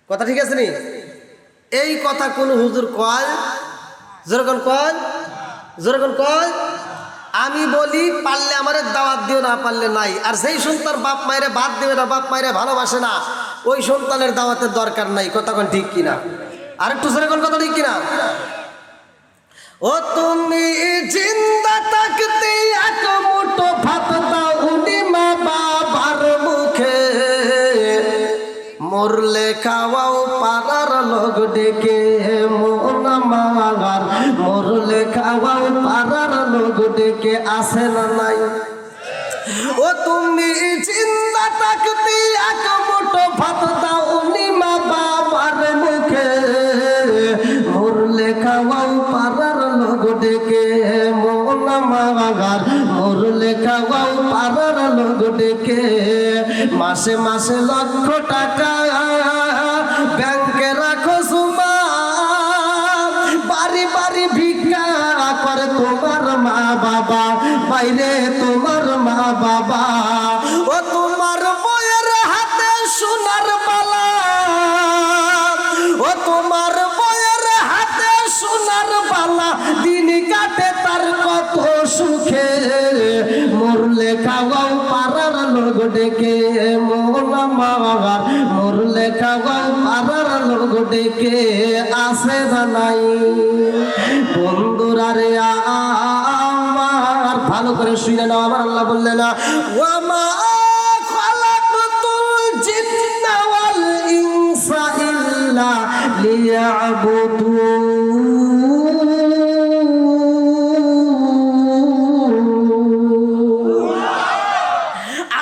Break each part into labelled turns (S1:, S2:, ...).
S1: কথা ঠিক আছে নি? এই কথা কোন হুজুর কয়? যেরকম কয়, যেরকম কয় আমি বলি পারলে আমারে দাওয়াত দিও, না পারলে নাই। আর যেই সন্তান বাপ মায়েরে বাদ দেবে না, বাপ মায়েরে ভালোবাসে না, ওই সন্তানের দাওয়াতের দরকার নাই। কথা কোন ঠিক কিনা? আর একটু যেরকম কথা ঠিক কিনা? ও তুমি জিন্দা থাকতে এক মুঠো ভাত দাও উনি মা বাবার মুখে, মরলে খাওয়াও পাড়ার লোক ডেকে মন মাগার, মরলে খাওয়াও পাড়ার লোক ডেকে আসে না নাই? ও তুমি জিন্দা থাকতে এক মুঠো ভাত দাও উনি মা বাবার মুখে, মরলে খাওয়াও পাড়ার লোক ডেকে মন মাগার, মরলে খাওয়াও পাড়ার লোক ডেকে। মাসে মাসে লক্ষ টাকা ব্যাংকে রাখো সুমা, বাড়ি বাড়ি ভিক্ষা করে তোমার মা বাবা, বাইরে তোমার মা বাবা। ও তোমার বইয়ের হাতে সোনার বালা, ও তোমার বইয়ের হাতে সোনার বালা, দিন কাটে তার কত সুখে, মরলে খাওয়াও পাড়ার লোক ডেকে মন মাগার, মরলে খাওয়াও পাড়ার লোক ডেকে আসে না নাই? বন্ধুরা রে আমার ভালো করে শুনে নাও, আমার আল্লাহ বললেন ওয়ামা খালাকতুল জিন্না ওয়াল ইনসা ইল্লা লিয়াবুদুন।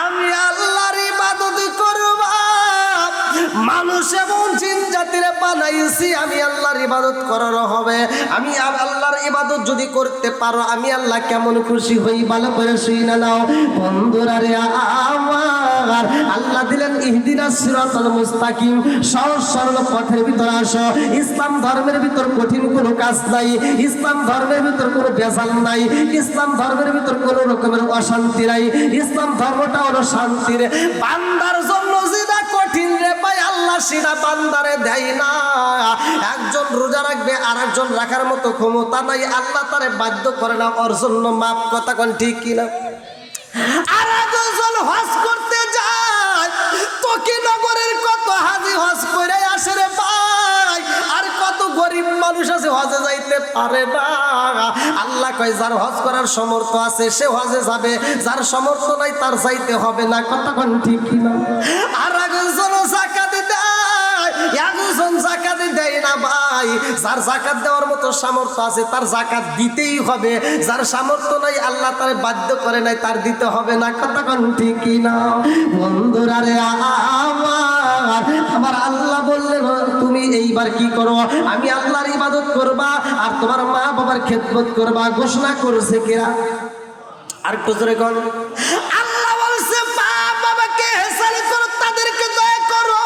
S1: আমি আল্লাহর ইবাদত করব, মানুষ এবং জিন জাতিরে বানাইছি আমি আল্লাহর ইবাদত করার হবে। আমি আল্লাহর ইবাদত যদি করতে পারো আমি আল্লাহ কেমন খুশি হই, ভালো করে শুনে নাও। বন্ধুরা রে আমার আল্লাহ দিলেন ইহদিনাস সিরাতাল মুস্তাকিম, সহজ সরল পথের ভিতর আসো। ইসলাম ধর্মের ভিতর কঠিন কোনো কাজ নাই, ইসলাম ধর্মের ভিতর কোনো ভেজাল নাই, ইসলাম ধর্মের ভিতর কোনো রকমের অশান্তি নাই। ইসলাম ধর্মটা হলো শান্তির। বান্দার জন্য যেটা কঠিন রে ভাই আল্লাহ সেটা বান্দারে দেয় না। একজন রোজা রাখবে আর একজন রাখার মতো ক্ষমতা নাই, আল্লাহ তারে বাধ্য করে না, ওর জন্য মাপ। কথা কোন ঠিক কিনা? আর একজন হজ করতে যায়, তকিনগরের কত হাজি হজ করে আসে রে ভাই, আর কত গরিব মানুষ আছে হজে যাইতে পারে না। আল্লাহ কয় যার হজ করার সামর্থ্য আছে সে হজে যাবে, যার সামর্থ্য নাই তার যাইতে হবে না। কথা কোন ঠিক কিনা? আর একজন যাকাত দেয়, একজন যাকাত দেয় না ভাই। যার যাকাত দেওয়ার মতো সামর্থ্য আছে তার যাকাত দিতেই হবে, যার সামর্থ্য নাই আল্লাহ তার বাধ্য করে নাই, তার দিতে হবে না। কথা কোন ঠিক কিনা? বন্ধুরা রে আমার আল্লাহ বললেন তুমি এইবার কি করো? আমি আল্লাহর ইবাদত করবা আর তোমার মা বাবার খেদমত করবা। ঘোষণা করেছে কিরা? আর একটু জোরে কোন আল্লাহ বলছে মা বাবাকে হেসাল করো, তাদেরকে দয়া করো।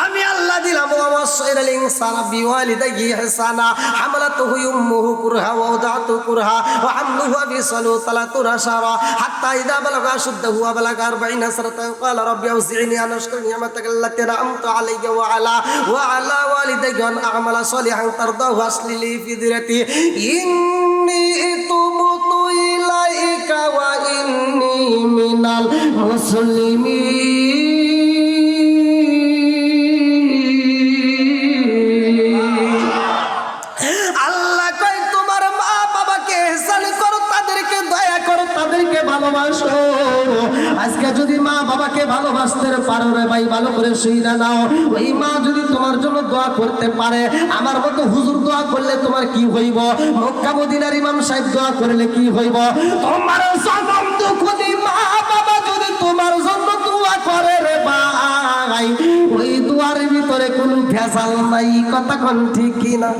S1: আমি আল্লাহ দিলাম ওয়াসাইরাল ইনসানা বিওয়ালিদাইহি ইহসানা হামালাতুহু উম্মুহু কুরহা ওয়া ওয়াদাতু কুরহা ওয়া হামলুহু ওয়া ফিসালুহু 30 শাহরা হাত্তা ইযা বালাগা আশুদ্দাহু ওয়া বালাগা 40 সানাতান ক্বালা রাব্বি আউজি'নি আন আশকুরা নি'মাতাকা আল্লাতী আন'আমতা আলাইয়া ওয়া আলা ওয়ালিদাইয়া আন আ'মালা সালিহান তারদাহু আসলিলি ফি যিরাতি ইন্নী তুবতু ইলাইকা ওয়া ইন্নী মিনাল মুসলিমিন। আল্লাহ কয় তোমার মা বাবাকে ইহসান করো, তাদেরকে দয়া করো, তাদেরকে ভালোবাসো। আজকে যদি মা বাবাকে ভালোবাসতে পারো রে ভাই, ভালো করে শুইনা নাও। ওই মা যদি তোমার জন্য দোয়া করতে পারে, আমার মতো হুজুর দোয়া করলে তোমার কি হইব? মক্কা মদিনার ইমাম সাহেব দোয়া করলে কি হইব? তোমার জনম দুঃখী মা বাবা যদি তোমার জন্য দোয়া করে রে ভাই, ওই দোয়ার ভিতরে কোনো ভেজাল নাই। কথা কোন ঠিক কিনা?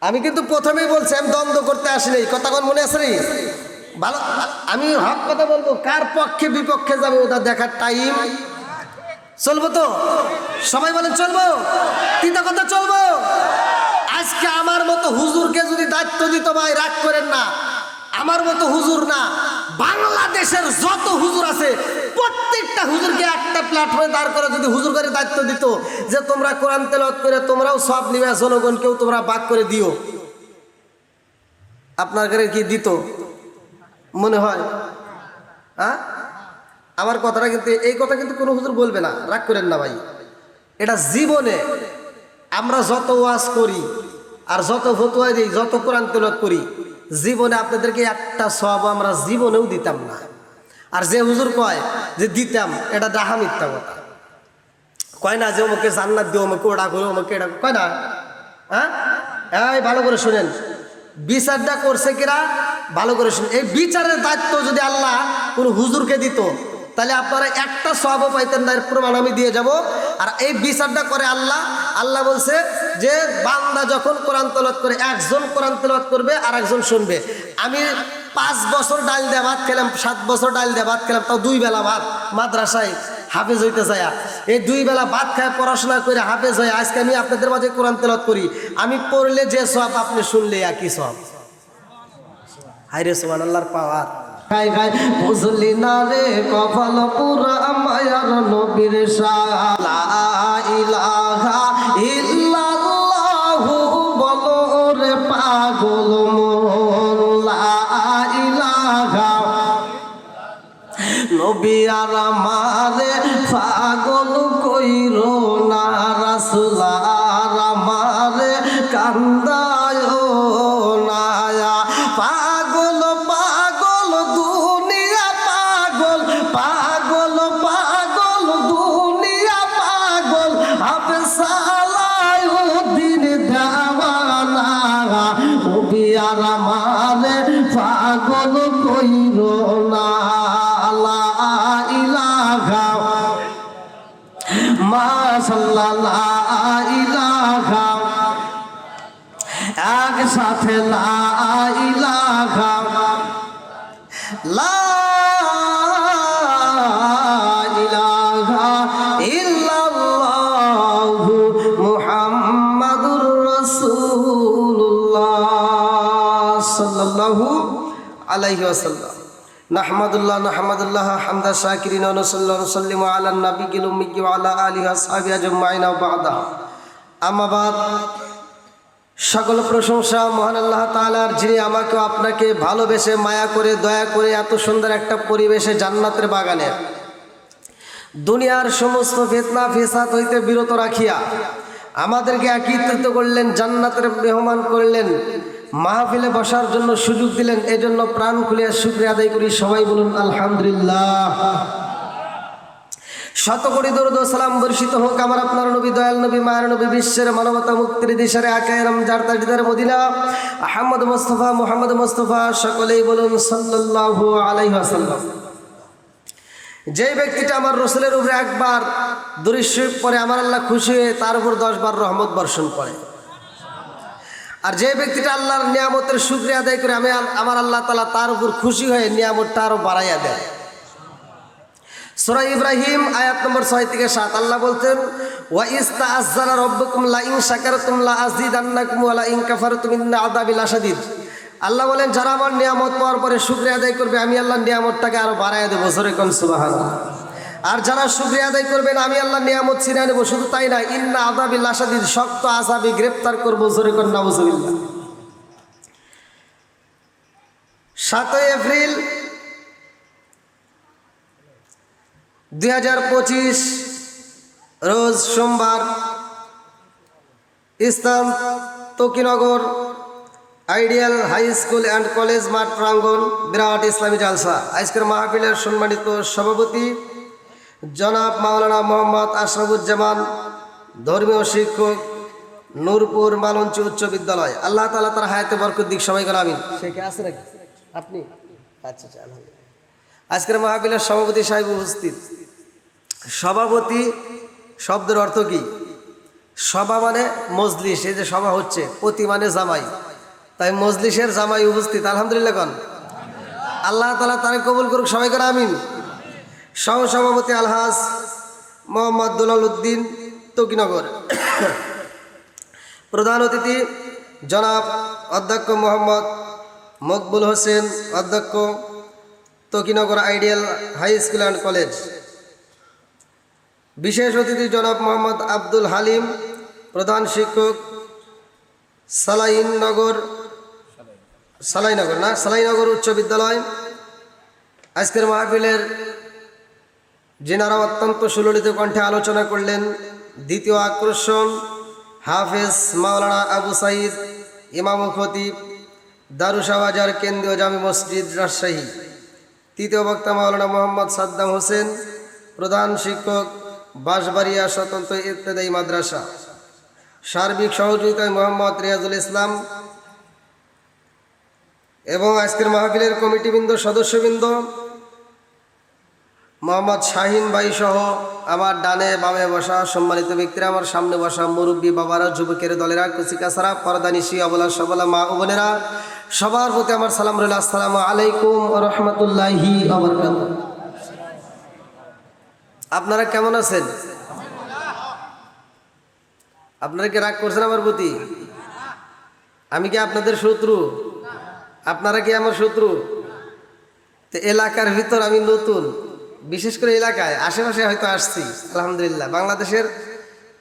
S1: আমি কিন্তু প্রথমেই বলছি আমি দ্বন্দ্ব করতে আসিনি। কথা কোন মনে আছে রে? ভালো, আমি হক কথা বলবো। কার পক্ষে বিপক্ষে যাবে ওটা দেখার টাইম। চলবো তো সবাই বলেন চলবো, তিনটা কথা চলবো। আজকে আমার মতো হুজুরকে যদি দায়িত্ব দিত ভাই রাগ করেন না, আমার মতো হুজুর না, বাংলাদেশের যত হুজুর আছে প্রত্যেকটা হুজুরকে একটা প্ল্যাটফর্মে দাঁড় করে যদি হুজুর করে দায়িত্ব দিত যে তোমরা কোরআন তেলাওয়াত করে তোমরাও সব নিবে, জনগণকেও তোমরা ভাগ করে দিও, আপনার ঘরে কি দিত মনে হয়? হ্যাঁ, আমার কথাটা কিন্তু, এই কথা কিন্তু কোনো হুজুর বলবে না, রাগ করেন না ভাই। এটা জীবনে আমরা যত ওয়াজ করি আর যত ফতোয়া দিই, যত কোরআন তেলাওয়াত করি, জীবনে আপনাদেরকে একটা সওয়াব আমরা জীবনেও দিতাম না। আর যে হুজুর কয় যে দিতাম, এটা ডাহা মিথ্যা কথা। কয় না যে ওমকে জান্নাত দিও, ওমকে ওটা করো, ওমকে এটা কয় না। হ্যাঁ, এই ভালো করে শুনেন, বিচারটা করছে কিরা ভালো করে শুনেন। এই বিচারের দায়িত্ব যদি আল্লাহ কোন হুজুরকে দিত, তাহলে আপনারা একটা সওয়াবও পাইতেন না, এর প্রমাণ আমি দিয়ে যাব। আর এই বিচারটা করে আল্লাহ। আল্লাহ বলছে যে বান্দা যখন কোরআন তেলাওয়াত করে, একজন কোরআন তেলাওয়াত করবে আর একজন শুনবে। আমি 5 বছর ডাল দিয়ে ভাত খেলাম, 7 বছর ডাল দিয়ে ভাত খেলাম, তাও 2 বেলা ভাত মাদ্রাসায় হাফেজ হইতে যায়। এই 2 বেলা ভাত খায় পড়াশোনা করে হাফেজ হয়। আজকে আমি আপনাদের মাঝে কোরআন তেলাওয়াত করি, আমি পড়লে যে সওয়াব, আপনি শুনলে একই সওয়াব। হায়রে সুবহানাল্লাহর পাওয়ার। খাই খাই বুঝলি না রে কপাল পুরা মায়ার নবীর শাহ। লা ইলাহা ইল্লাল্লাহু বলো রে পাগল মন, লা ইলাহা। নবী আর আমারে পাগল কইরো না, রাসূল আর আমারে কান্দায় না। পাগল পাগল দুনিয়া পাগল, পাগল পাগল দুনিয়া পাগল, আপে সালায় দিন দেওয়ানা। নবী আর আমারে পাগল কইরো না, লা ইলাহা মাশাআল্লাহ, লা ইলাহা। একসাথে লা ইলাহা, লা ইলাহা ইল্লাল্লাহু মুহাম্মাদুর রাসূলুল্লাহ সাল্লাল্লাহু আলাইহি ওয়াসাল্লাম। নাহমাদুল্লাহ হামদা শাকিরিন ওয়া নুসাল্লিমু আলা নাবিয়িল উম্মি ওয়া আলা আলিহি ওয়া আসহাবিহি আজমাইন ওয়া বা'দা। আম্মা বাদ। সকল প্রশংসা মহান আল্লাহ তাআলার, যিনি আমাকে আপনাকে ভালোবেসে মায়া করে দয়া করে এত সুন্দর একটা পরিবেশে জান্নাতের বাগানে দুনিয়ার সমস্ত ফিতনা ফিসাদ হইতে বিরত রাখিয়া আমাদেরকে একত্রিত করলেন, জান্নাতের মেহমান করলেন, মাহফিলে বসার জন্য সুযোগ দিলেন। এজন্য প্রাণ খুলে শুকরিয়া আদায় করি। সবাই বলুন আলহামদুলিল্লাহ। শত কোটি দরুদ ও সালাম বর্ষিত হোক আমার আপনার নবী, দয়াল নবী, মায়ের নবী, বিশ্বের মানবতা মুক্তির দিশারে আকায়েরাম যার তাজদার মদিনা আহমদ মুস্তাফা, মুহাম্মদ মুস্তাফা, সকলেই বলুন সাল্লাল্লাহু আলাইহি ওয়াসাল্লাম। যে ব্যক্তিটা আমার রাসূলের উপরে একবার দুরূদ শরীফ পড়ে, আমার আল্লাহ খুশি হয়ে তার উপর 10 বার রহমত বর্ষণ করে। আর যে ব্যক্তিটা আল্লাহর নিয়ামতের শুকরিয়া আদায় করে, আমার আল্লাহ তাআলা তার উপর খুশি হয়ে নিয়ামতটা আরো বাড়াইয়া দেয়। সূরা ইব্রাহিম আয়াত নম্বর 6 থেকে 7 আল্লাহ বলতেন, ওয়া ইস্তাআযানা রাব্বুকুম লা ইন শাকারতুম লা আযীদান্নাকুম ওয়া লা ইন কাফারতুম ইন্না আযাবি লাশাদীদ। আল্লাহ বলেন, যারা আমার নিয়ামত পাওয়ার পরে শুকরিয়া আদায় করবে, আমি আল্লাহ নিয়ামতটাকে আরো বাড়াইয়া দেব। জোরে কোন সুবহানাল্লাহ। আর যারা শুকরিয়া আদায় করবে না, আমি আল্লাহ নিয়ামত ছিনিয়ে নেব। শুধু তাই না, ইন্না আযাবি লাশাদীদ, শক্ত আযাবে গ্রেফতার করব। জোরে কোন নাউযুবিল্লাহ। 7 এপ্রিল 2025 রোজ সোমবার, স্থান Takinagar ideal high school and college মাঠ প্রাঙ্গণ, বিরাট ইসলামী জালসা। আজকের মাহফিলের সম্মানিত সভাপতি জনাব মাওলানা মোহাম্মদ আশরাফুজ্জামান, ধর্মীয় শিক্ষক, নূরপুর মালঞ্চি উচ্চ বিদ্যালয়। আল্লাহ তাআলা তার হায়াতে বরকত দিক। সবাই করে আমিন। সে কে আছে নাকি আপনি? আচ্ছা আচ্ছা, আলহামদুলিল্লাহ। আজকের মাহফিলের সভাপতি সাহেব উপস্থিত। সভাপতি শব্দের অর্থ কি? সভা মানে মজলিস। এই যে সভা হচ্ছে, পতি মানে জামাই, তাই মজলিসের জামাই উপস্থিত। আলহামদুলিল্লাহ কোন আল্লাহ তাআলা তারে কবুল করুক। সবাই করে আমিন। সহসভাপতি আলহাজ মোহাম্মদ দুলাল উদ্দিন, তকিনগর। প্রধান অতিথি জনাব অধ্যক্ষ মোহাম্মদ মকবুল হোসেন, অধ্যক্ষ Takinagar ideal high school and college. বিশেষ অতিথি জনাব মোহাম্মদ আব্দুল হালিম, প্রধান শিক্ষক, সালাইনগর উচ্চ বিদ্যালয়। আজকের মাহফিলের যিনারা অত্যন্ত সুললিত কণ্ঠে আলোচনা করলেন, দ্বিতীয় আকর্ষণ হাফেজ মাওলানা আবু সাইদ, ইমাম ও খতিব, দারুসাবাজার কেন্দ্রীয় জামে মসজিদ, রাজশাহী। তৃতীয় বক্তা মাওলানা মোহাম্মদ সাদ্দাম হোসেন, প্রধান শিক্ষক, বাঁশবাড়িয়া স্বতন্ত্র ইবতেদায়ী মাদ্রাসা। সার্বিক সহযোগিতায় মোহাম্মদ রিয়াজুল ইসলাম এবং আজকের মাহফিলের কমিটিবৃন্দ, সদস্যবৃন্দ, মোহাম্মদ শাহিন ভাই সহ আমার ডানে বামে বসা সম্মানিত ব্যক্তিরা, আমার সামনে বসা মুরব্বী বাবারা, যুবকের দলেরা, কুচিকাছাড়া, পর্দানিশি, অবলা সবলা মা ও বোনেরা, সবার প্রতি আমার সালাম রইল। আসসালামু আলাইকুম ওয়া রাহমাতুল্লাহি ওয়া বারাকাতুহু। আপনারা কেমন আছেন? আপনারা কি রাগ করছেন আমার প্রতি? আমি কি আপনাদের শত্রু? আপনারা কি আমার শত্রু? তো এলাকার ভিতর আমি নতুন, বিশেষ করে এলাকায় আশেপাশে হয়তো আসছি। আলহামদুলিল্লাহ, বাংলাদেশের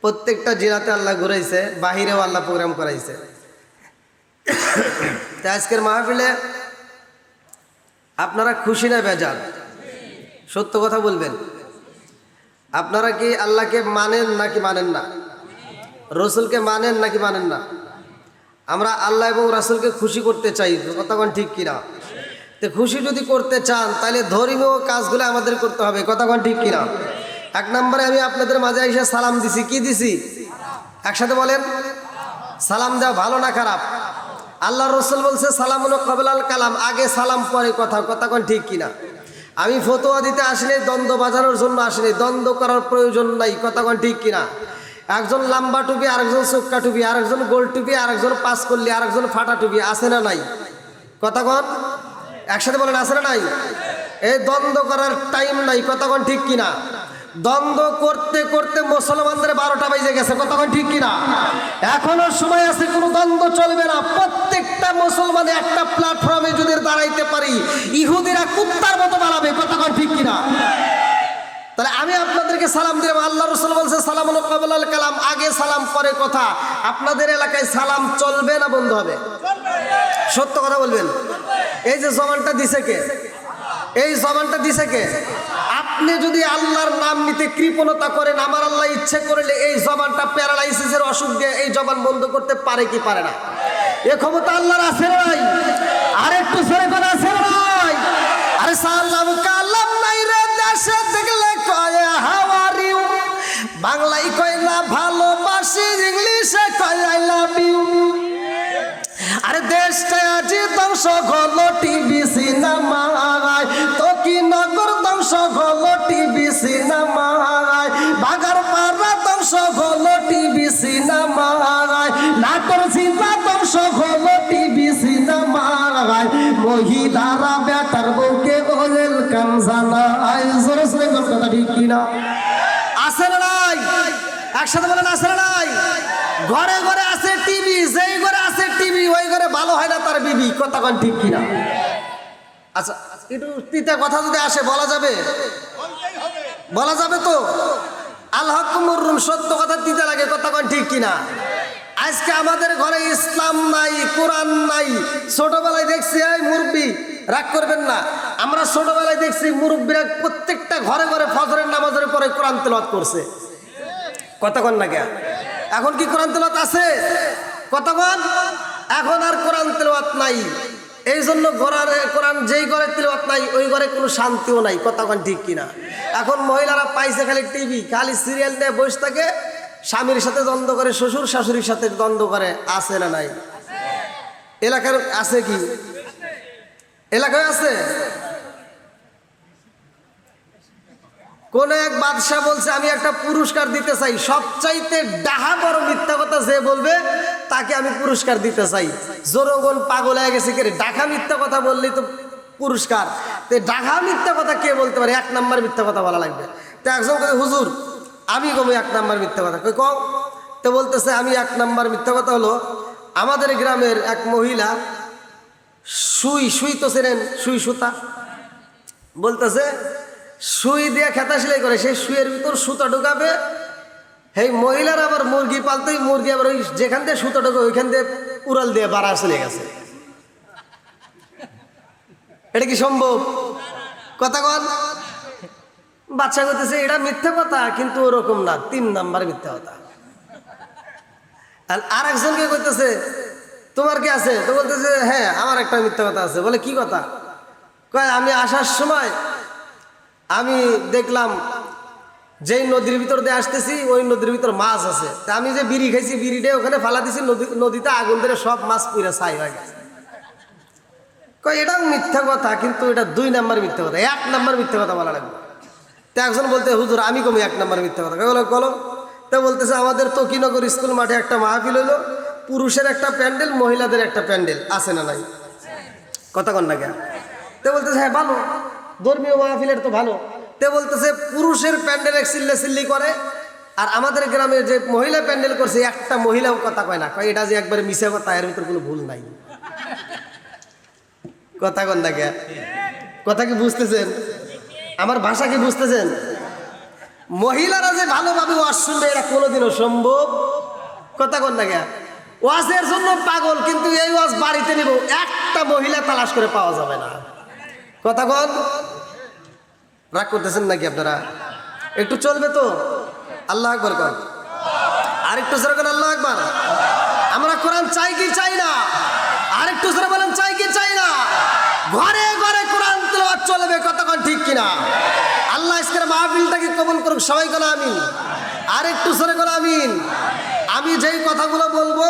S1: প্রত্যেকটা জেলাতে আল্লাহ ঘুরাইছে, বাহিরেও আল্লাহ প্রোগ্রাম করাইছে। তো আজকের মাহফিলে আপনারা খুশি না বেজার? সত্য কথা বলবেন। আপনারা কি আল্লাহকে মানেন নাকি মানেন না? রসুলকে মানেন নাকি মানেন না? আমরা আল্লাহ এবং রাসূলকে খুশি করতে চাই, কতক্ষণ ঠিক কিনা? তো খুশি যদি করতে চান তাহলে ধর্মীয় কাজগুলো আমাদের করতে হবে, কতক্ষণ ঠিক কিনা? এক নম্বরে আমি আপনাদের মাঝে এসে সালাম দিছি। কি দিছি? একসাথে বলেন, সালাম দেওয়া ভালো না খারাপ? আল্লাহ রসুল বলছে সালামুন ক্বাবলাল কালাম, আগে সালাম পরে কথা, কতক্ষণ ঠিক কিনা? আমি ফতোয়া দিতে আসলে দ্বন্দ্ব বাজানোর জন্য আসলে, দ্বন্দ্ব করার প্রয়োজন নাই, কতক্ষণ ঠিক কিনা? একজন লম্বা টুপি, আরেকজন চোক্কা টুপি, আরেকজন গোল টুপি, আরেকজন পাঁচ করলি, আরেকজন ফাটা টুপি, আছে না নাই? কতক্ষণ একসাথে বলেন, আছে না নাই? এই দ্বন্দ্ব করার টাইম নাই, কতক্ষণ ঠিক কিনা? দ্বন্দ্ব করতে করতে মুসলমানদের 12টা বেজে গেছে, কতক্ষণ ঠিক কিনা? এখনো সময় আছে, কোনো দ্বন্দ্ব চলবে না। প্রত্যেকটা মুসলমান একটা প্ল্যাটফর্মে যদি দাঁড়াইতে পারি, ইহুদিরা কুত্তার মতো বাড়াবে, কতক্ষণ ঠিক কিনা? তাহলে আমি আপনাদেরকে সালাম দিব। আল্লাহ রসুল বলছে সালামুন ক্বাবলাল কালাম, আগে সালাম পরে কথা। আপনাদের এলাকায় সালাম চলবে না বন্ধ হবে? সত্য কথা বলবেন। এই যে জবানটা দিছে কে? এই জবানটা দিছে কে? আপনি যদি আল্লাহর নাম নিতে কৃপণতা করেন, আমার আল্লাহ ইচ্ছে করলে এই জবানটা প্যারালাইসিসের অসুখ দিয়ে এই জবান বন্ধ করতে পারে কি পারে না? এ ক্ষমতা আল্লাহর আছে না নাই? আরেকটু জোরে করে আছে না নাই? আরে সালাম কালাম নাই রে দেশে দেখলে কয় হাউ আর ইউ, বাংলায় কয় না ভালোবাসি, ইংলিশে কয় আই লাভ ইউ। আরে দেশটা আজি ধ্বংস হলো টিভি সিনেমায়, তকিনগর ধ্বংস হলো টিভি সিনেমায়, বাগারপাড়া ধ্বংস হলো টিভি সিনেমায়, নাটোর জিলা ধ্বংস হলো টিভি সিনেমায়, মহিলারা বেটার বউকে ওয়েলকাম জানায়। জোরে জোরে কথা ঠিক কিনা? আছে না নাই? একসাথে বলেন, আছে না নাই? ঘরে ঘরে আছে টিভি, যেই ঘরে আছে টিভি ওই ঘরে ভালো হয় না তার বিবি, কতক্ষণ ঠিক কিনা? আচ্ছা, একটু তিতা কথা যদি আসে বলা যাবে? বলা যাবে তো? আল হক মুররুম, সত্য কথা তিতা লাগে, কতক্ষণ ঠিক কিনা? আজকে আমাদের ঘরে ইসলাম নাই, কোরআন নাই। ছোটবেলায় দেখছি, এই মুরব্বী রাগ করবেন না, আমরা ছোটবেলায় দেখছি মুরব্বীরা প্রত্যেকটা ঘরে ঘরে ফজরের নামাজের পরে কোরআন তেলাওয়াত করছে, কতক্ষণ না? এখন কি কোরআন তেলাওয়াত আছে? কতক্ষণ? এখন আর কোরআন তেলাওয়াত নাই। এই জন্য কোরআন যেই ঘরে তেলাওয়াত নাই ওই ঘরে কোনো শান্তিও নাই, কতক্ষণ ঠিক কিনা? এখন মহিলারা পাইছে খালি টিভি, খালি সিরিয়াল নিয়ে বসে থাকে, স্বামীর সাথে দ্বন্দ্ব করে, শ্বশুর শাশুড়ির সাথে দ্বন্দ্ব করে, আছে না নাই? এলাকার আছে কি? এলাকায় আছে? কোন এক বাদশা বলছে আমি একটা পুরস্কার দিতে চাই, সবচাইতে ডাহা বড় মিথ্যা কথা যে বলবে তাকে আমি পুরস্কার দিতে চাই। জনগণ পাগল হয়ে গেছে, কে ডাহা মিথ্যা কথা বললেই তো পুরস্কার। তো ডাহা মিথ্যা কথা কে বলতে পারে? 1 নাম্বার মিথ্যা কথা বলা লাগবে। তো একজন কে হুজুর আমি কম 1 নাম্বার মিথ্যা কথা কই কম। তো বলতেছে আমি 1 নাম্বার মিথ্যা কথা হলো, আমাদের গ্রামের এক মহিলা সুই তো চেনেন, সুই সুতা, বলতেছে সুই দিয়ে খেতা সেলাই করে, সেই সুইয়ের ভিতর সুতা ঢুকাবে। এই মহিলার আবার মুরগি পালতেই মুরগি আবার ওই যেখান দিয়ে সুতা ঢুকে ওইখান দিয়ে উড়াল দিয়ে বাড়া চলে গেছে। এটা কি সম্ভব? কথা কন। বাচ্চা করতেছে এটা মিথ্যা কথা, কিন্তু ওরকম না, 3 নাম্বার মিথ্যা কথা। আর একজনকে কইতেছে তোমার কি আছে? তো বলতেছে হ্যাঁ আমার একটা মিথ্যা কথা আছে। বলে কি কথা? কয় আমি আসার সময় আমি দেখলাম যেই নদীর ভিতর দিয়ে আসতেছি ওই নদীর ভিতর মাছ আছে, তা আমি যে বিড়ি খাইছি বিড়িটা ওখানে ফালা দিছি, নদীতে আগুন ধরে সব মাছ পুরা ছাই হয়ে গেছে। কয় এটাও মিথ্যা কথা, কিন্তু এটা 2 নাম্বার মিথ্যা কথা, 1 নাম্বার মিথ্যা কথা বলা লাগবে। তো একজন বলতে হুজুর আমি কমি 1 নাম্বার মিথ্যা কথা। বলো। তো বলতেছে আমাদের তকিনগর স্কুল মাঠে একটা মাহফিল হইলো, পুরুষের একটা প্যান্ডেল মহিলাদের একটা প্যান্ডেল, আছে না নাই? কথা কন না কেন? তো বলতেছে হ্যাঁ ভালো, ধর্মীয় মাহফিলের তো ভালো। তে বলতেছে পুরুষের প্যান্ডেল চিল্লি করে, আর আমাদের গ্রামে যে মহিলা প্যান্ডেল করছে একটা মহিলাও কথা কয় না, কয় এটা যে একবারে মিশা কথা, এর ভিতর কোনো ভুল নাই। কথা কন না কে? কথা কি বুঝতেছেন? আমার ভাষা কি বুঝতেছেন? মহিলারা যে ভালোভাবে ওয়াজ শুনবে এটা কোনোদিনও সম্ভব। কথা কন না কে? ওয়াজের জন্য পাগল, কিন্তু এই ওয়াজ বাড়িতে নিব একটা মহিলা তালাশ করে পাওয়া যাবে না। কথা কন। রাগ করতেছেন নাকি আপনারা? একটু চলবে তো? আল্লাহ আকবার কর। আরেকটু জোরে করেন আল্লাহ আকবার। আমরা কোরআন চাই কি চাই না? আরেকটু জোরে বলেন চাই কি চাই না? ঘরে ঘরে কোরআন তেলাওয়াত চলবে, কথা কন ঠিক কিনা? আল্লাহ আজকের মাহফিলটাকে কবুল করুক, সবাই কোন আমিন। আরেকটু জোরে কোন আমিন। আমি যেই কথাগুলো বলবো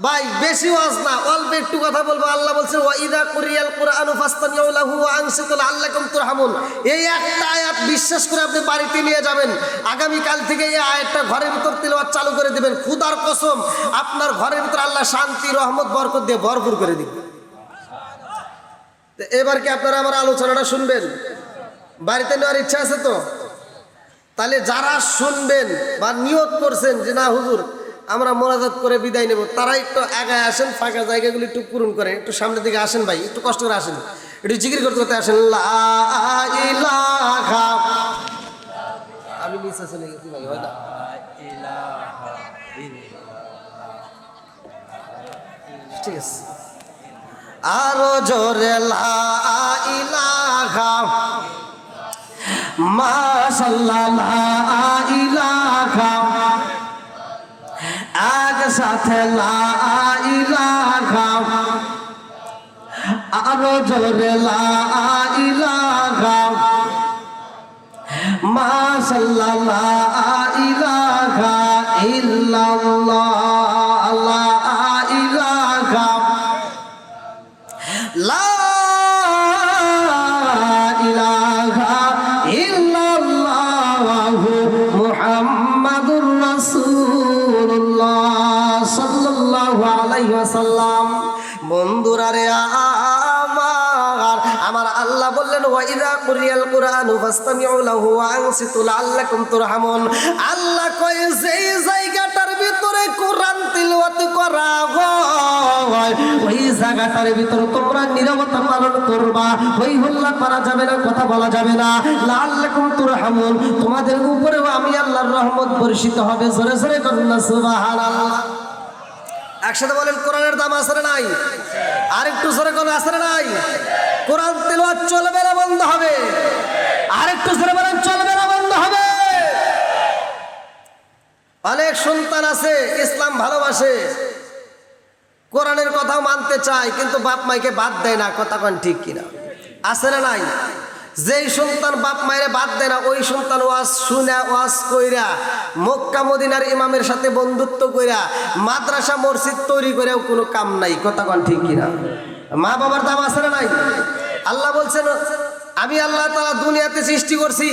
S1: ভাই বেশি ওয়াজ না, অল্প একটু কথা বলবো। আল্লাহ বলছে ওয়াইদা কুরিয়াল কুরআনু ফাসতামিউ লাহু ওয়া আনসিতু লাআল্লাকুম তুরহামুন। এই একটা আয়াত বিশ্বাস করে আপনি বাড়িতে নিয়ে যাবেন, আগামী কাল থেকে এই আয়াতটা ঘরের ভিতর তেলাওয়াত চালু করে দিবেন। খোদার কসম আপনার ঘরের ভিতর আল্লাহ শান্তি রহমত বরকত দিয়ে ভরপুর করে দিবেন। তো এবার কি আপনারা আমার আলোচনাটা শুনবেন? বাড়িতে নেওয়ার ইচ্ছা আছে তো? তাহলে যারা শুনবেন বা নিয়ত করছেন যে না হুজুর আমরা মোনাজাত করে বিদায় নেব, তারা একটু আগায় আসেন, ফাঁকা জায়গাগুলো একটু পূরণ করেন, একটু সামনের দিকে আসেন ভাই, একটু কষ্ট করে আসেন, একটু জিকির করতে করতে আসেন। লা ইলাহা, আমি নিচে চলে গেছি ভাই, হয় না? ঠিক আছে, আরো জোরে লা ইলাহা মাশাআল্লাহ লা ইলাহা, একসাথে লা ইলাহা, আরো জোরে লা ইলাহা মাশাআল্লাহ লা ইলাহা ইল্লাল্লাহ, লা ইলাহা লা ইলাহা ইল্লাল্লাহু মুহাম্মাদুর রাসূলুল্লাহ সাল্লাল্লাহু আলাইহি ওয়াসাল্লাম। বন্ধুরা রে আমার আল্লাহ বললেন ওয়াইদা কুরিয়াল কুরআনু ফাসতামিউ লাহু ওয়া আনসিতু লাআল্লাকুম তুরহামুন। আল্লাহ কয় যেই জায়গাটার ভিতরে কোরআন তিলাওয়াত করা হয় ওই জায়গাটার ভিতরে তোমরা নীরবতা পালন করবা, ওই হল্লা করা যাবে না, কথা বলা যাবে না। লাআল্লাকুম তুরহামুন, তোমাদের উপরেও আমি আল্লাহর রহমত বর্ষিত হবে। জোরে জোরে বলুন না সুবহানাল্লাহ। একসাথে বলেন কোরআনের দাম আছে না নাই? আরেকটু জোরে কোন আছে না নাই? কোরআন তেলাওয়াত চলবে না বন্ধ হবে? আরেকটু জোরে বলেন চলবে না বন্ধ হবে? অনেক সন্তান আছে ইসলাম ভালোবাসে, কোরআনের কথাও মানতে চায়, কিন্তু বাপ মাইকে বাদ দেয় না। কথা কন ঠিক কিনা? আছে না নাই? যেই সন্তান বাপ মায়ের বাদ দেয় না, ওই সন্তান ওয়াজ শুনে ওয়াজ কইরা মক্কা মদিনার ইমামের সাথে বন্ধুত্ব কইরা মাদ্রাসা মসজিদ তৈরি করেও কোনো কাম নাই। কথা কন ঠিক কিনা? মা বাবার দাম আছে না নাই? আল্লাহ বলছেন আমি আল্লাহ তাআলা দুনিয়াতে সৃষ্টি করছি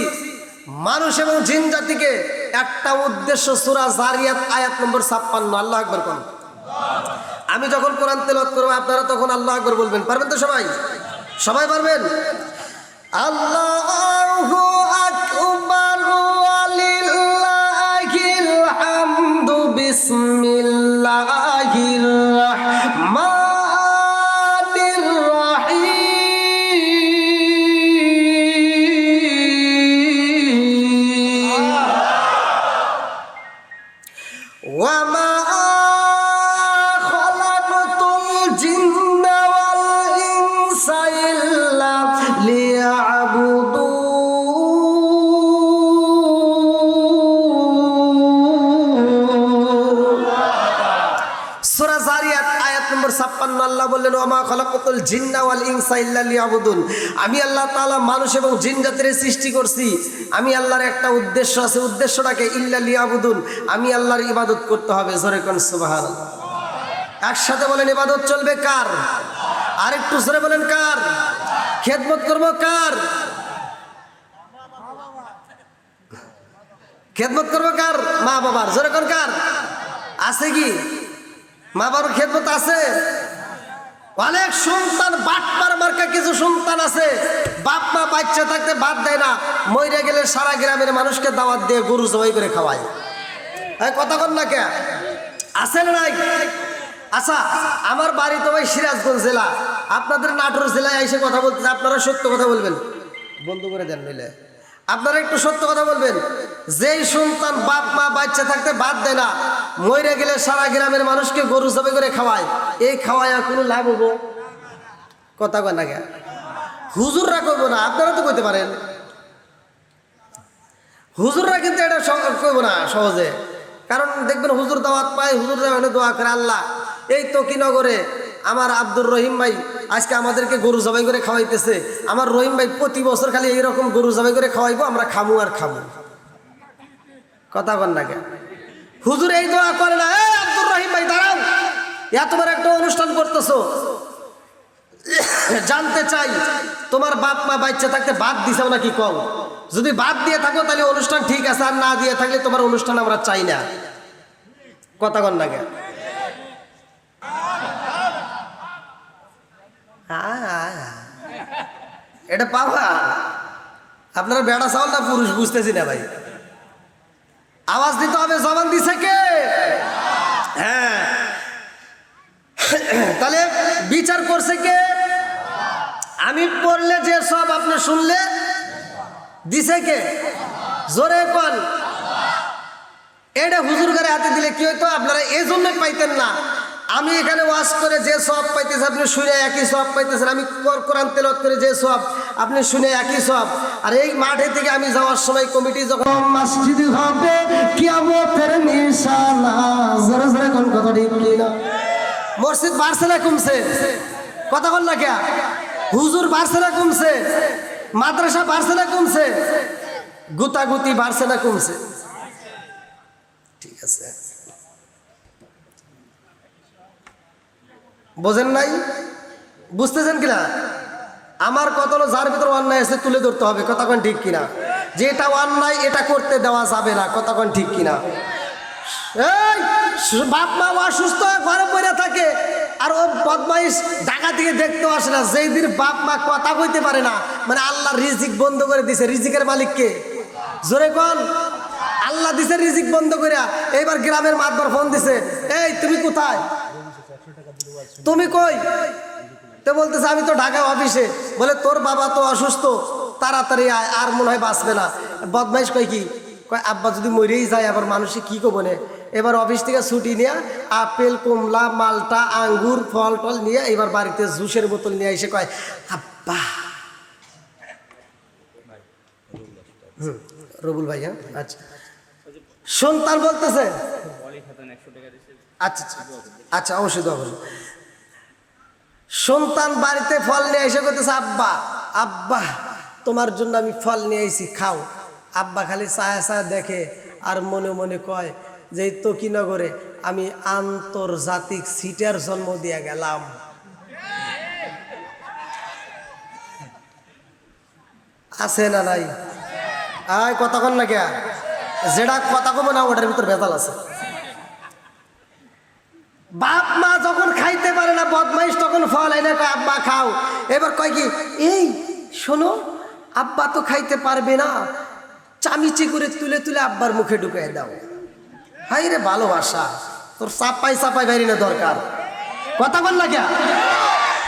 S1: মানুষ এবং জিন জাতিকে একটা উদ্দেশ্য। সূরা জারিয়াত আয়াত নম্বর 56। আল্লাহ আকবার কোন। আমি যখন কোরআন তেলাওয়াত করব আপনারা তখন আল্লাহ আকবার বলবেন। পারবেন তো সবাই? সবাই পারবেন? আল্লাহু আকবার ওয়ালিল্লাহিল হামদু বিসমিল্লাহির রাহমানির রাহিম। ওয়ামা খালাকতুল জিন্না ওয়াল ইনসা ইল্লা লিয়াবুদুন। সূরা যারিয়াত আয়াত নম্বর 56 আল্লাহ বললেন ওয়ামা খালাকতুল জিন্না ওয়াল ইনসা ইল্লা লিয়াবুদুন। আমি আল্লাহ তাআলা মানুষ এবং জিন জাতির সৃষ্টি করছি। আমি আল্লাহর একটা উদ্দেশ্য আছে, উদ্দেশ্যটাকে ইল্লা লিয়াবুদুন, আমি আল্লাহর ইবাদত করতে হবে। জোরে কোন সুবহানাল্লাহ। একসাথে বলেন ইবাদত চলবে কার? আর একটু জোরে বলেন কার? খেদমত করব কার? খেদমত করব কার? মা বাবার। জোরে কোন কার? আছে কি মা বাবার খেদমত আছে? অনেক সন্তান বাটপার মার্কা কিছু সন্তান আছে, বাপ মা বাচ্চা থাকতে বাদ দেয় না, মইরা গেলে সারা গ্রামের মানুষকে দাওয়াত দিয়ে গরু জবাই করে খাওয়ায়। কথা কন না কে? আছে না নাই? আচ্ছা, আমার বাড়ি তো ভাই সিরাজগঞ্জ জেলা, আপনাদের নাটোর জেলায় এসে কথা বলতে, আপনারা সত্য কথা বলবেন, বন্ধ করে দেন নইলে। আপনারা একটু সত্য কথা বলবেন, যেই সন্তান বাপ মা বাচ্চা থাকতে বাদ দেয় না, মরে গেলে সারা গ্রামের মানুষকে গরু জবাই করে খাওয়ায়, এই খাওয়ায় কোনো লাভ হবো? কথা কয় না কে? হুজুররা কইব না, আপনারা তো কইতে পারেন। হুজুররা কিন্তু এটা কইব না সহজে, কারণ দেখবেন হুজুর দাওয়াত পায়, হুজুররা দোয়া করে আল্লাহ এই তকিনগরে আমার আব্দুর রহিম ভাই আজকে আমাদেরকে গরু জবাই করে খাওয়াইতেছে, আমার রহিম ভাই প্রতি বছর খালি এইরকম গরু জবাই করে খাওয়াইবো, আমরা খামু আর খামু। কথা বল না কেন? হুজুর এই দোয়া করে না, এই আব্দুর রহিম ভাই দাঁড়াও, এত বড় একটা অনুষ্ঠান করতেছো, জানতে চাই তোমার বাপ মা বাচ্চা থাকতে বাদ দিছাও নাকি কম? যদি বাদ দিয়ে থাকো তাহলে অনুষ্ঠান ঠিক আছে, আর না দিয়ে থাকলে তোমার অনুষ্ঠান আমরা চাই না। কথা বল না কেন? এটা পাবা আপনারা বেড়া চাওয়াল না পুরুষ বুঝতেছি না ভাই, আওয়াজ দিতে হবে। জবান দিছে কে? হ্যাঁ, তাহলে বিচার করছে কে? আমি পড়লে যে সব আপনি শুনলে দিছে কে? জোরে কোন? এটা হুজুর ঘরে হাতে দিলে কি হইতো? আপনারা এই জন্য পাইতেন না। আমি এখানে ওয়াজ করে যে সব পাইতেছে আপনি শুনে একই সব পাইতেছেন, আমি কোরআন তেলাওয়াত করে যে সব আপনি শুনে একই সব। আর এই মাঠে থেকে আমি যাওয়ার সময় কমিটি যখন মসজিদ হবে কিয়ামতের নিশানা, জোরে জোরে কোন কথা ঠিক কি না? মসজিদ বাড়ছে না কমছে? কথা বল না কে? হুজুর বাড়ছে না কমছে? মাদ্রাসা বাড়ছে না কমছে? গুতাগুতি বাড়ছে না কমছে? ঠিক আছে, বোঝেন নাই? বুঝতেছেন কিনা? আমার কথা হলো যার ভিতরে অন্যায় আছে তুলে ধরতে হবে। কথা কোন ঠিক কিনা? যেটা অন্যায় এটা করতে দেওয়া যাবে না। কথা কোন ঠিক কিনা? এই বাপ মা অসুস্থ ঘরে পড়ে থাকে আর ও বদমাইশ ঢাকা থেকে দেখতেও আসে না। যেই দিন বাপ মা কথা কইতে পারে না, মানে আল্লাহ রিজিক বন্ধ করে দিছে। রিজিকের মালিক কে? জোরে কোন? আল্লাহ দিছে রিজিক বন্ধ করে। এইবার গ্রামের মাতবার ফোন দিছে, এই তুমি কোথায়? তুমি কই? তো বলতেছে আমি তো ঢাকা অফিসে। বলে তোর বাবা তো অসুস্থ, তাড়াতাড়ি আয়, আর মনে হয় বাঁচবে না। বদমাইশ কয় কি? কয় আব্বা যদি মরেই যায় আবার মানুষে কি কো বলে। এবার অফিস থেকে ছুটি নিয়ে আপেল কমলা মালটা আঙ্গুর ফল টল নিয়ে এবার বাড়িতে জুসের বোতল নিয়ে এসে কয় আব্বা। রবুল ভাই, হ্যাঁ আচ্ছা। সন্তান বলতেছে আচ্ছা আচ্ছা অবশ্যই দোয়া করুন। সন্তান বাড়িতে ফল নিয়ে এসে করতেছে আব্বা আব্বা তোমার জন্য আমি ফল নিয়ে এসেছি, খাও। আব্বা খালি চায়া চায়া দেখে আর মনে মনে কয় যে তকিনগরে আমি আন্তর্জাতিক সিটার জন্ম দিয়ে গেলাম। আছে না নাই? আয় কথা কন না কে? যেটা কথা কব না ওটার ভিতর ভেজাল আছে। বাপ মা যখন খাইতে পারে না বদমাইশ তখন ফল এনে কয় আব্বা খাও। এবার কয় কি, এই শোনো আব্বা তো খাইতে পারবে না, চামিচি করে তুলে তুলে আব্বার মুখে ঢুকিয়ে দাও। হাই রে ভালোবাসা, তোর চাপাই চাপাই বাইরে না দরকার। কথা বল না কে?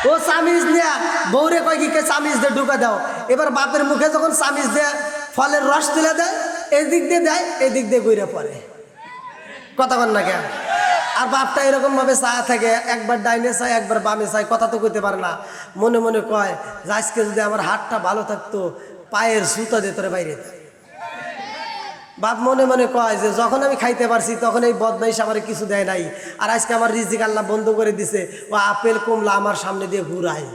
S1: ও চামিচ নেয়া বৌরে কয় কি চামিচ দিয়ে ঢুকা দাও। এবার বাপের মুখে যখন চামিচ দিয়ে ফলের রস তুলে দেয়, এদিক দিয়ে দেয় এদিক দিয়ে গইরা পড়ে। কথা বল না কেন? আর বাপটা এরকম ভাবে চায় থাকে, একবার ডাইনে চায় একবার বামে চায়, কথা তো কইতে পারে না। মনে মনে কয় যে আজকে যদি আমার হাতটা ভালো থাকতো, পায়ের জুতা দিয়ে তোরে বাইরে যেতাম। বাপ মনে মনে কয় যে যখন আমি খাইতে পারছি তখন এই বদমাইশ আমার কিছু দেয় নাই, আর আজকে আমার রিজিক আল্লাহ বন্ধ করে দিছে, ও আপেল কমলা আমার সামনে দিয়ে ঘুরায়।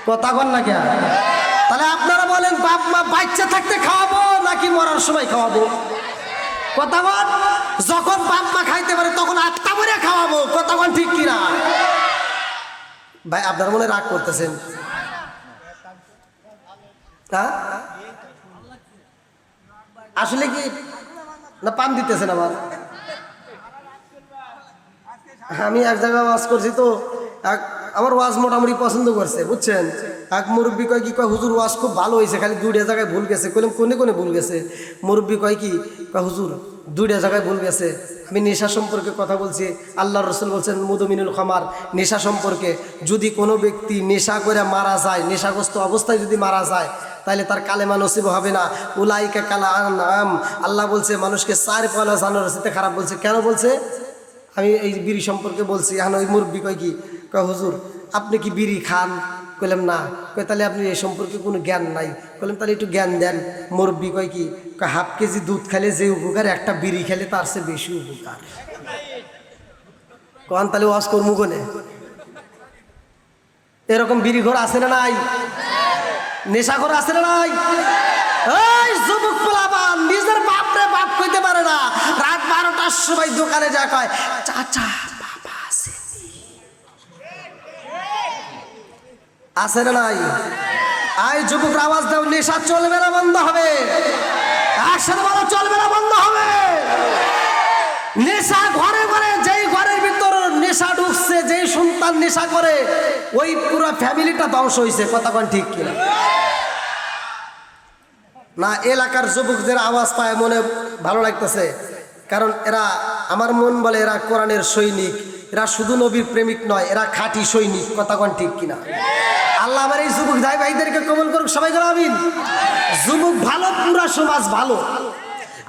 S1: কথা বল না কেন? তাহলে আপনারা বলেন বাপ মা বাচ্চা থাকতে খাওয়াবো নাকি মরার সময় খাওয়াবো? কথা বল। যখন বাপ মা খাইতে পারে তখন আটটা করে খাওয়াবো। কথা বল ঠিক কিনা? ভাই আপনার মনে রাগ করতেছেন? হ্যাঁ আসলে কি না পাম দিতেছেন আমার? আমি এক জায়গায় ওয়াজ করছি তো, আমার ওয়াজ মোটামুটি পছন্দ করছে, বুঝছেন। এক মুরব্বী কয় কি, কয় হুজুর ওয়াজ খুব ভালো হয়েছে, খালি 2টা জায়গায় ভুল গেছে। কইলাম কোনে কোনে ভুল গেছে? মুরব্বী কয় কি, কয় হুজুর 2টা জায়গায় ভুল গেছে। আমি নেশা সম্পর্কে কথা বলছি। আল্লাহ রসুল বলছেন মুদমিনুল খামার, নেশা সম্পর্কে। যদি কোনো ব্যক্তি নেশা করে মারা যায়, নেশাগ্রস্ত অবস্থায় যদি মারা যায়, তাহলে তার কালেমা নসিব হবে না। উলাইকা কালা আনআম, আল্লাহ বলছে মানুষকে 4 পালা জানোয়ারের সাথে খারাপ বলছে। কেন বলছে? আমি এই বিড়ি সম্পর্কে বলছি। এখন ওই মুরব্বী কয় কি, কয় হুজুর আপনি কি বিড়ি খান? কইলাম না। কয় তাহলে আপনি এই সম্পর্কে কোনো জ্ঞান নাই। কইলাম তাহলে একটু জ্ঞান দেন। মুরব্বী কয় কি, কয় ½ কেজি দুধ খেলে যে উপকার, একটা বিড়ি খেলে তার চেয়ে বেশি উপকার। কন তাহলে ওয়াজ করবো কোনে? এরকম বিড়ি ঘর আছে না নাই? নেশাখোর আছে না নাই? এই যুবক পোলাপান নিজের বাপরে বাপ কইতে পারে না, রাত 12টার সময় দোকানে যা কয় চাচা বাবা আছে না নাই? আই যুবকরা আওয়াজ দাও, নেশা চলবে না, বন্ধ হবে। একসাথে বলো, চলবে না, বন্ধ হবে। নেশা ঘরে ঘরে, যেই ঘরের ভিতর নেশা ঢুকছে, যেই সন্তান নেশা করে, ওই পুরো ফ্যামিলিটা ধ্বংস হয়েছে। কথা কোন ঠিক কিনা? না এলাকার যুবকদের আওয়াজ পায় মনে ভালো লাগতেছে, কারণ এরা, আমার মন বলে এরা কোরআনের সৈনিক। এরা শুধু নবীর প্রেমিক নয়, এরা খাঁটি সৈনিক। কথা কোন ঠিক কিনা? আল্লাহ আমার এই যুবক ভাই ভাইদেরকে কবুল করুক, সবাই করে আমিন। যুবক ভালো, পুরা সমাজ ভালো।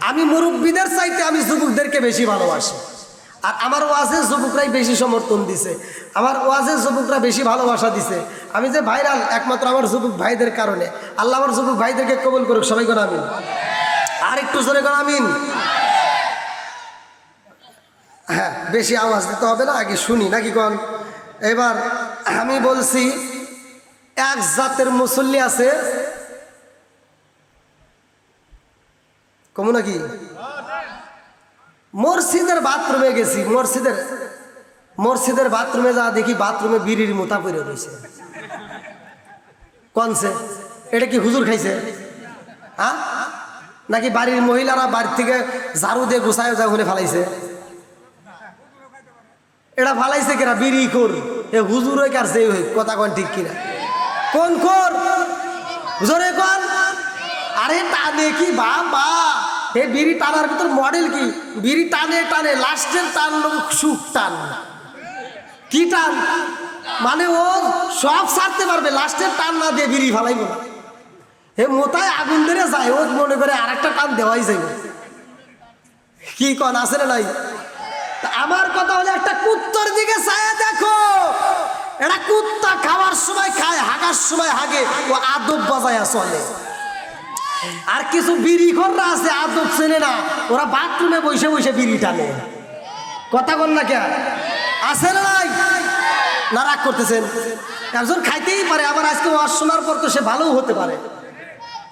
S1: আমি মুরব্বীদের চাইতে আমি যুবকদেরকে বেশি ভালোবাসি। আর আমার ওয়াজে যুবকরাই বেশি সমর্থন দিছে, আমার ওয়াজে যুবকরা বেশি ভালোবাসা দিছে। আমি যে ভাইরাল একমাত্র আমার যুবক ভাইদের কারণে। আল্লাহ আমার যুবক ভাইদেরকে কবুল করুক, সবাই করে আমিন। আর একটু জোরে করে আমিন। হ্যাঁ বেশি আওয়াজ দিতে হবে না, আগে শুনি নাকি কোন? এবার আমি বলছি, এক জাতের মুসল্লি আছে, কমু নাকি? মসজিদের বাথরুমে গেছি, মসজিদের বাথরুমে যা দেখি বাথরুমে বিড়ির মোতা পড়ে রয়েছে। কনসে? এটা কি হুজুর খাইছে? হ্যাঁ নাকি বাড়ির মহিলারা বাড়ি থেকে ঝাড়ু দিয়ে গুছায় যা ওখানে ফালাইছে? এটা ফালাইছে কিনা? বিড়ি খোর। এ হুজুর হই কার সেই হই? কথা কোন ঠিক কিনা? কোন খোর? জোরে কোন? আরে টানে কি বাবা, এই বিড়ি টানার ভিতর মডেল কি? বিড়ি টানে টানে লাস্টের টান সুখ টান। কি টান মানে? ও সব ছাড়তে পারবে, লাস্টের টান না দিয়ে বিড়ি ফালাইব না। হে মোতায় আগুন ধরে যায়, ও মনে করে আর একটা টান দেওয়াই যাইব। কি কন আছে না নাই? আমার কথা হলো, একটা কুত্তার দিকে চায় দেখো। এটা কুত্তা খাওয়ার সময় খায়, হাগার সময় হাগে, ও আদব বাজায় চলে। আর কিছু বিড়ি খোররা আছে আদব চেনে না, ওরা বাথরুমে বসে বসে বিড়ি টানে। কথা বল না কে? আছে না নাই? না রাগ করতেছেন? একজন খাইতেই পারে, আবার আজকে ওয়াজ শোনার পর তো সে ভালোও হতে পারে।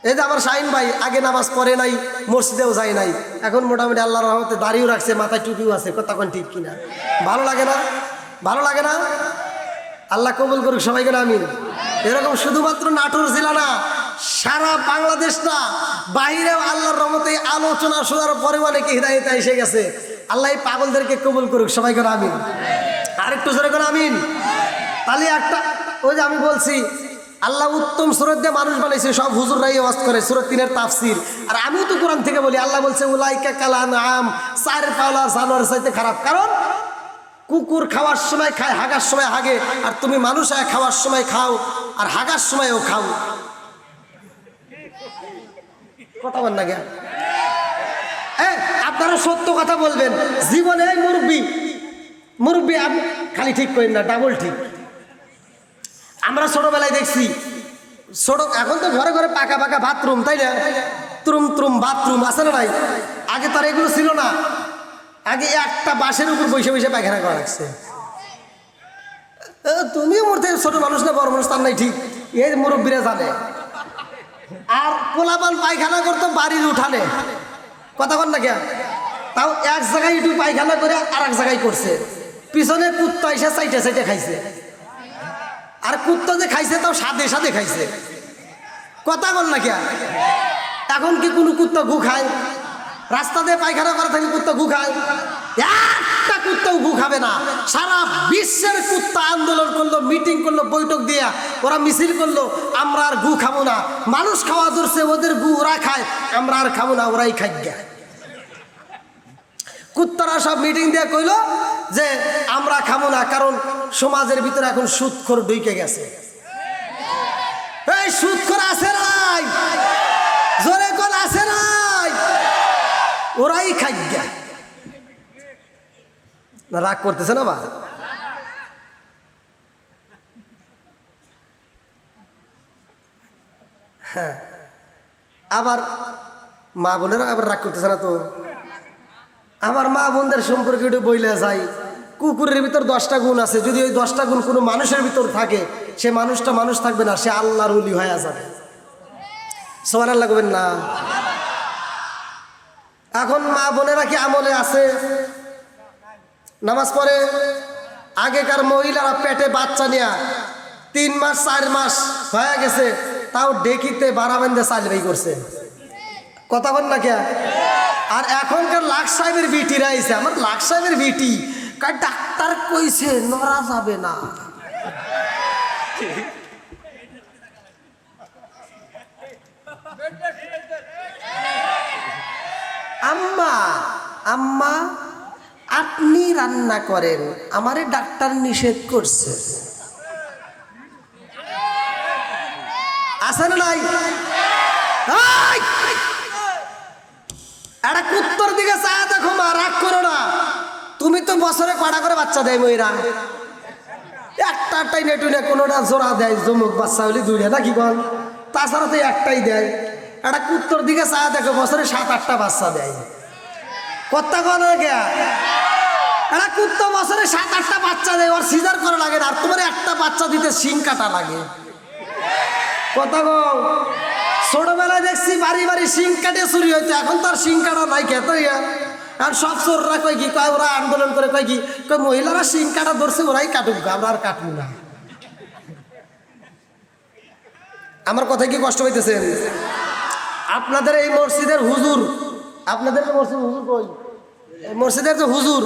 S1: এই যে আমার শাহিন ভাই আগে নামাজ পড়ে নাই, মসজিদেও যায় নাই, এখন মোটামুটি আল্লাহর রহমতে দাড়িও রাখছে, মাথায় টুপিও আছে। কথা কোন ঠিক কিনা? ভালো লাগে না? ভালো লাগে না? আল্লাহ কবুল করুক, সবাই করে আমিন। এরকম শুধুমাত্র নাটোর জেলা না, সারা বাংলাদেশ না, বাহিরেও আল্লাহর রহমতে আলোচনা শোনার পরে অনেকে হিদায়াতে এসে গেছে। আল্লাহ এই পাগলদেরকে কবুল করুক, সবাই করে আমিন। আর একটু জোরে করে আমিন। তাহলে একটা, ওই যে আমি বলছি আল্লাহ উত্তম সুরত দিয়ে মানুষ বানাইছে, সব হুজুররাই ওয়াজ করে, সূরা 3-এর তাফসীর। আর আমিও তো কোরআন থেকে বলি, আল্লাহ বলছে উলাইকা কালা আনআম, 4 পাওলা জানোয়ারের চাইতে খারাপ। কারণ কুকুর খাওয়ার সময় খায়, হাগার সময় হাগে, আর তুমি মানুষ খাওয়ার সময় খাও আর হাগার সময়ও খাও। কথা বল না কে? আপনারা আপনারা সত্য কথা বলবেন। জীবনে মুরব্বী মুরব্বী খালি ঠিক করেন না, ডাবল ঠিক। আমরা ছোটবেলায় দেখছি, ছোট এখন তো ঘরে ঘরে পাকা পাকা বাথরুম, তাই না? ত্রুম বাথরুম আছে না ভাই? আগে তো আর এগুলো ছিল না। আগে একটা বাঁশের উপর বসে বসে পায়খানা করা লাগছে। তুমিও মরতে ছোট মানুষ না বড় মানুষ তার নাই ঠিক, এই মুরব্বীরা জানে। আর পোলাপান পায়খানা করতো বাড়ির উঠানে, কথা বল না কেন? তাও এক জায়গায় একটু পায়খানা করে আর এক জায়গায় করছে, পিছনে কুত্তা এসে চাইটে চাইটে খাইছে। আর কুত্তা যে খাইছে তাও সাদে সাদে খাইছে, কথা বল না কেন? এখন কি কোনো কুত্তা গু খায়? রাস্তা দিয়ে পায়খানা করা থাকে কুত্তা গু খায়? একটা কুত্তাও গু খাবে না। সারা বিশ্বের কুত্তা আন্দোলন করলো, মিটিং করলো, বৈঠক দিয়ে ওরা মিছিল করলো, আমরা আর গু খাবো না। মানুষ খাওয়া ধরছে, ওদের গু ওরা খায়, আমরা আর খাবো না, ওরাই খাই গে। কুত্তারা সব মিটিং দিয়ে কইল যে আমরা খাবো না, কারণ সমাজের ভিতরে এখন সুদখোর ঢুকে গেছে। এই সুদখোর আছে নাই? জোরে কোন আছে নাই? ওরাই খাই গে। না রাগ করতেছে না বা? হ্যাঁ, আবার মা বোনেরা আবার রাগ করতেছে না তো? আমার মা বোনদের সম্পর্কে একটু বইলে যাই, কুকুরের ভিতর 10টা গুণ আছে। যদি ওই 10টা গুণ কোনো মানুষের ভিতর থাকে, সে মানুষটা মানুষ থাকবে না, সে আল্লাহর ওলি হয়ে যাবে। সুবহানাল্লাহ বলবেন না? এখন মা বোনেরা কি আমলে আছে? নামাজ পড়ে। আগেকার মহিলারা পেটে বাচ্চা নিয়ে 3 মাস 4 মাস হয়ে গেছে, তাও ডেকিতে বারাবেন্দে চালবাই করছে, কথা বল না কে? আর এখনকার লাখ সাহেবের বিটিরা আইছে, আমার লাখ সাহেবের বিটি ডাক্তার কইছে নড়া যাবে না। আম্মা আম্মা আপনি রান্না করেন, আমারে ডাক্তার নিষেধ করছে। আছে না নাই? একটা কুত্তর দিকে চায় দেখো মা, রাগ করো না। তুমি তো বছরে কটা করে বাচ্চা দেয় ময়রা? একটাই নেটুনে, কোনোটা জোড়া দেয়, জমুক বাচ্চা হলে 2টা নাকি বল, তাছাড়া তো একটাই দেয়। একটা কুত্তর দিকে চায় দেখো, বছরে 7-8টা বাচ্চা দেয়, কথা কন গে? একটা কুত্তা বছরে 7-8টা বাচ্চা দেয়, ওর সিজার করা লাগে না, আর তোমার একটা বাচ্চা দিতে শিং কাটা লাগে, কথা কও? ছোটবেলায় দেখছি বাড়ি বাড়ি শিং কাটে চুরি হইতো, এখন তো আর শিং কাটা নাই খেতে। আর সব চোররা কয় কি কয়, ওরা আন্দোলন করে কয় কি কয়, মহিলারা শিং কাটা ধরছে, ওরাই কাটুক, আমরা আর কাটবো না। আমার কথা কি কষ্ট হইতেছেন? আপনাদের এই মসজিদের হুজুর, আপনাদের মসজিদ হুজুর কই? মসজিদের যে হুজুর,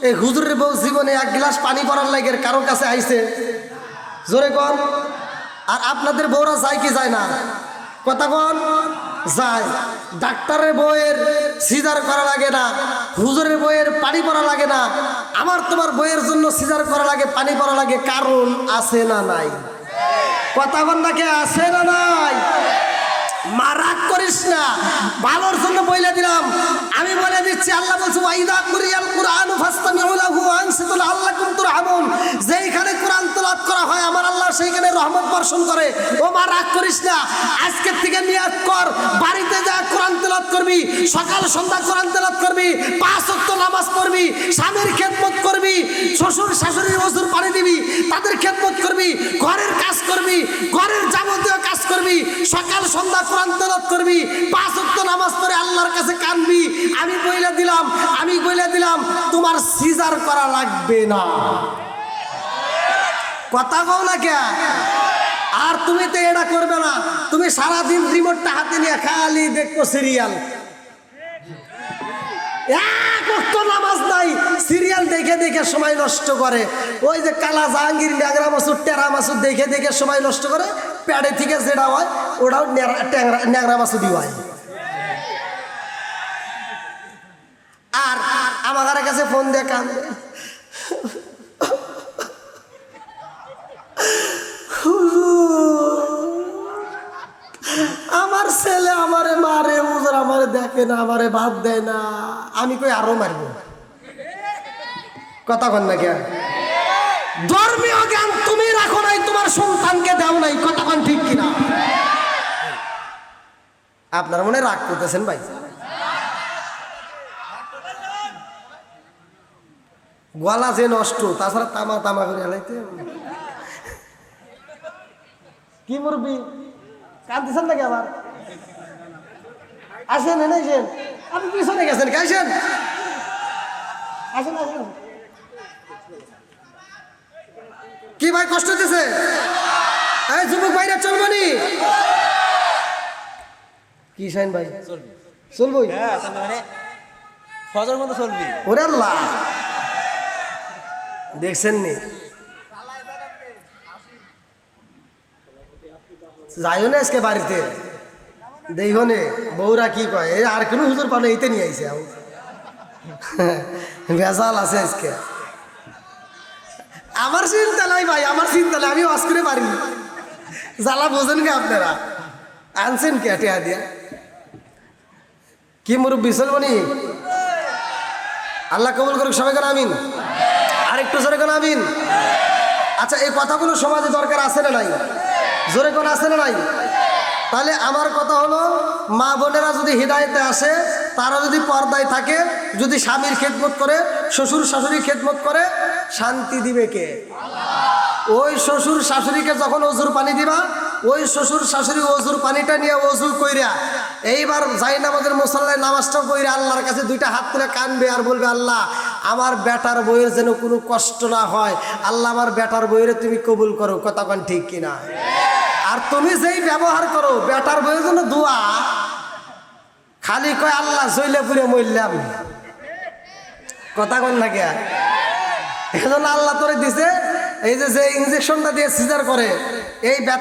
S1: এই হুজুরের বউ জীবনে 1 গ্লাস পানি পড়ার লাগে কারোর কাছে আইছে? জোরে কন। আর আপনাদের বউরা যায় কি যায় না? কথা কন। যায়। ডাক্তারের বইয়ের সিজার করা লাগে না, হুজুরের বইয়ের পানি পড়া লাগে না, আমার তোমার বইয়ের জন্য সিজার করা লাগে, পানি পড়া লাগে, কারণ আছে না নাই? কথা কন নাকি? আছে না নাই? মা রাগ করিস না, ভালোর জন্য বলে দিলাম। আমি বলে দিচ্ছি, আল্লাহ বলছে ওয়াইদা কুরিয়াল কুরআনু ফাসতামিউ লাহু ওয়া আনসিতু লাআল্লাকুম তুরহামুন। যেইখানে কোরআন তেলাওয়াত করা হয় আমার আল্লাহ সেইখানে রহমত বর্ষণ করে। ও মা রাগ করিস না, আজকের থেকে নিয়াত কর, বাড়িতে যা কোরআন তেলাওয়াত করবি, সকাল সন্ধ্যা কোরআন তেলাওয়াত করবি, 5 ওয়াক্ত নামাজ পড়বি, স্বামীর খেদমত করবি, শ্বশুর শাশুড়ির ওযুর পানি দিবি, তাদের খেদমত করবি, ঘরের কাজ করবি, ঘরের যাবতীয় কাজ করবি, সকাল সন্ধ্যা কোরআন তেলাওয়াত করবি, 5 ওয়াক্ত নামাজ পড়ে আল্লাহর কাছে কাঁদবি। আমি বলে দিলাম তোমার সিজার করা লাগবে না, কথা কও না কে? আর তুমি তো এটা করবে না, তুমি সারাদিন রিমোটটা হাতে নিয়ে খালি দেখো সিরিয়াল, এক ওয়াক্ত নামাজ নাই, সিরিয়াল দেখে দেখে সময় নষ্ট করে। ওই যে কালা জাহাঙ্গীর, ন্যাংরা মাসুদ, টেরা মাসুদ দেখে দেখে সময় নষ্ট করে। প্যাডে থেকে যেটা হয় ওটাও ন্যাংরা মাসুদই হয়। আর আমার কাছে ফোন দিয়ে কান্দে, আমার ছেলে আমারে মারে, হুজুর আমারে দেখে থাকে না, আমারে ভাত দেয় না, আমি কই আরো মারবো। কথা কন না কে? ধর্মীয় জ্ঞান তুমি রাখো নাই, তোমার সন্তানকে দাও নাই। কথা কন ঠিক কিনা? আপনার মনে রাগ করতেছেন ভাই? গলা যে নষ্ট, তাছাড়া তামা তামা করে হালাইতে। কি মুরব্বি কাঁদতেছেন নাকি আবার? আসেন, এনেছেন আপনি, পিছনে গেছেন, আসেন আসেন আসেন। কি ভাই কষ্ট হতেছে? এই যুবক ভাইরা চলবনি কি শাইন ভাই? চলবই
S2: ফজর মতো চলবি।
S1: ওরে আল্লাহ, দেখছেন নি? যাইও না আজকে বাড়িতে, দেখো নে বউরা কি কয়, এই আর কোনো হুজুর পানো এইতে নিয়ে আইছে। ভেজাল আছে আজকে। আমার চিন্তা নাই ভাই, আমার চিন্তা নাই, আমি ওয়াজ করে পারি। জ্বালা বোঝেন কে আপনারা? আনছেন কে টেহা দিয়া? কি মুরব্বি চলবনি? আল্লাহ কবুল করুক, সবাই কেন আমিন। আরেকটু জোরে কেন আমিন। আচ্ছা, এই কথাগুলো সমাজে দরকার আছে না নাই? জোরে কোন আছে না নাই? তাহলে আমার কথা হলো, মা বোনেরা যদি হিদায়েতে আসে, তারা যদি পর্দায় থাকে, যদি স্বামীর খেদমত করে, শ্বশুর শাশুড়ির খেদমত করে, শান্তি দিবে কে? ওই শ্বশুর শাশুড়িকে যখন অজুর পানি দিবা, ওই শ্বশুর শাশুড়ি অজুর পানিটা নিয়ে অজু কইরা এইবার জায়নামাজের মুসাল্লায় নামাজটা কইরা আল্লাহর কাছে দুইটা হাত তুলে কানবে আর বলবে, আল্লাহ আমার বেটার বইয়ের যেন কোনো কষ্ট না হয়, আল্লাহ আমার বেটার বইয়ের তুমি কবুল করো। কথা কন ঠিক কিনা? আর তুমি যেই ব্যবহার করো বেটার বইয়ের জন্য দোয়া, খালি কয় আল্লাহ জইলে পুরে মরলাম। কথা কন না কে? এজন্য আল্লাহ তোরে দিছে এই যে ইঞ্জেকশনটা দিয়ে সিজার করে, এই